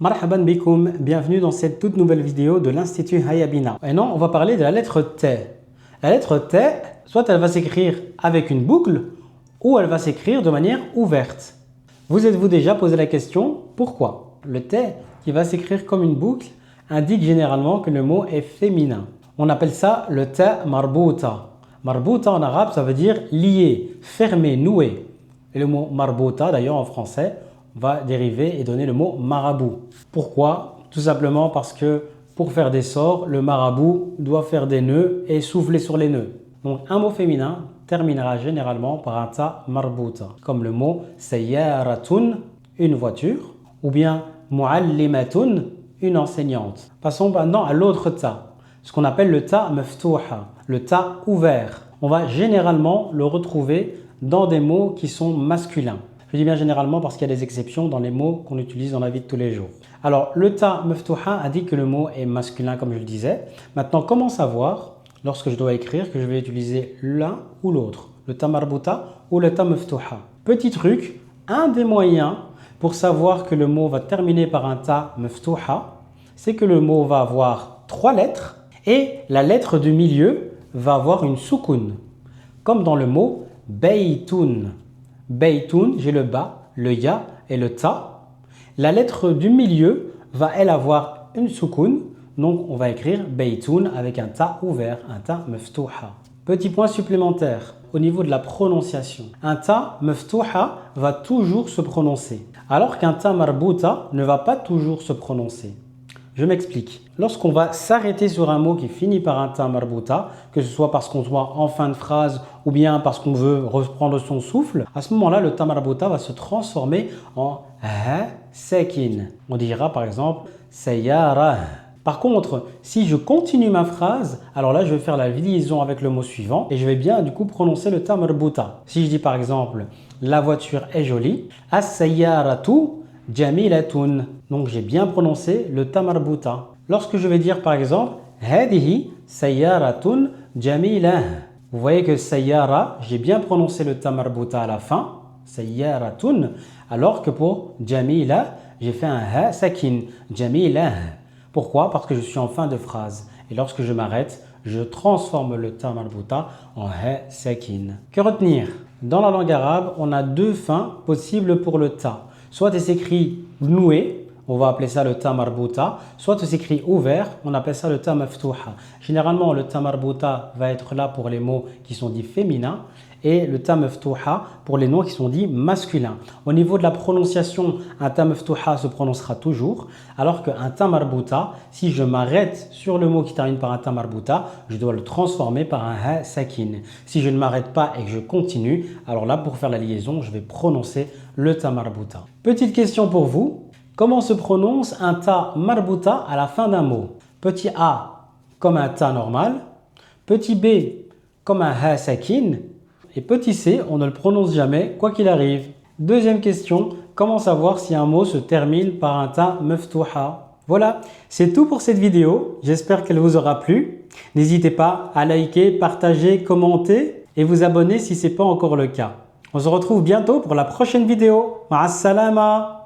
Marhaban bikoum, bienvenue dans cette toute nouvelle vidéo de l'Institut Hayabina. Maintenant, on va parler de la lettre T. La lettre T, soit elle va s'écrire avec une boucle, ou elle va s'écrire de manière ouverte. Vous êtes-vous déjà posé la question, pourquoi? Le T, qui va s'écrire comme une boucle, indique généralement que le mot est féminin. On appelle ça le T marbouta. Marbouta en arabe, ça veut dire lié, fermé, noué. Et le mot marbouta, d'ailleurs en français, va dériver et donner le mot marabout. Pourquoi? Tout simplement parce que pour faire des sorts, le marabout doit faire des nœuds et souffler sur les nœuds. Donc un mot féminin terminera généralement par un ta marbouta, comme le mot sayyaratun, une voiture, ou bien muallimatun, une enseignante. Passons maintenant à l'autre ta, ce qu'on appelle le ta maftouha, le ta ouvert. On va généralement le retrouver dans des mots qui sont masculins. Je dis bien généralement parce qu'il y a des exceptions dans les mots qu'on utilise dans la vie de tous les jours. Alors, le ta maftouha indique que le mot est masculin, comme je le disais. Maintenant, comment savoir, lorsque je dois écrire, que je vais utiliser l'un ou l'autre, le ta marbouta ou le ta maftouha? Petit truc, un des moyens pour savoir que le mot va terminer par un ta maftouha, c'est que le mot va avoir 3 lettres et la lettre du milieu va avoir une soukoun, comme dans le mot baytoun. Baytoun, j'ai le ba, le ya et le ta. La lettre du milieu va elle avoir une soukoun, donc on va écrire baytoun avec un ta ouvert, un ta maftouha. Petit point supplémentaire au niveau de la prononciation. Un ta maftouha va toujours se prononcer, alors qu'un ta marbouta ne va pas toujours se prononcer. Je m'explique. Lorsqu'on va s'arrêter sur un mot qui finit par un ta marbouta, que ce soit parce qu'on soit en fin de phrase ou bien parce qu'on veut reprendre son souffle, à ce moment-là, le ta marbouta va se transformer en ha sakin. On dira par exemple sayyara. Par contre, si je continue ma phrase, alors là, je vais faire la liaison avec le mot suivant et je vais bien du coup prononcer le ta marbouta. Si je dis par exemple la voiture est jolie, as-sayyaratu jamilatun. Donc j'ai bien prononcé le ta marbouta. Lorsque je vais dire par exemple hadihi sayyaratun jamilah. Vous voyez que sayyara, j'ai bien prononcé le ta marbouta à la fin, sayyaratun, alors que pour jamila, j'ai fait un ha sakin, jamilah. Pourquoi? Parce que je suis en fin de phrase. Et lorsque je m'arrête, je transforme le ta marbouta en ha sakin. Que retenir? Dans la langue arabe, on a 2 fins possibles pour le ta. Soit il s'écrit noué, on va appeler ça le ta marbouta, soit il s'écrit ouvert, on appelle ça le ta maftouha. Généralement, le ta marbouta va être là pour les mots qui sont dits féminins et le ta maftouha pour les noms qui sont dits masculins. Au niveau de la prononciation, un ta maftouha se prononcera toujours, alors qu'un ta marbouta, si je m'arrête sur le mot qui termine par un ta marbouta, je dois le transformer par un ha sakin. Si je ne m'arrête pas et que je continue, alors là, pour faire la liaison, je vais prononcer le ta marbouta. Petite question pour vous. Comment se prononce un ta marbouta à la fin d'un mot? Petit a comme un ta normal, petit b comme un ha sakin et petit c, on ne le prononce jamais quoi qu'il arrive. Deuxième question, comment savoir si un mot se termine par un ta maftouha? Voilà, c'est tout pour cette vidéo. J'espère qu'elle vous aura plu. N'hésitez pas à liker, partager, commenter et vous abonner si ce n'est pas encore le cas. On se retrouve bientôt pour la prochaine vidéo. Ma'as salama.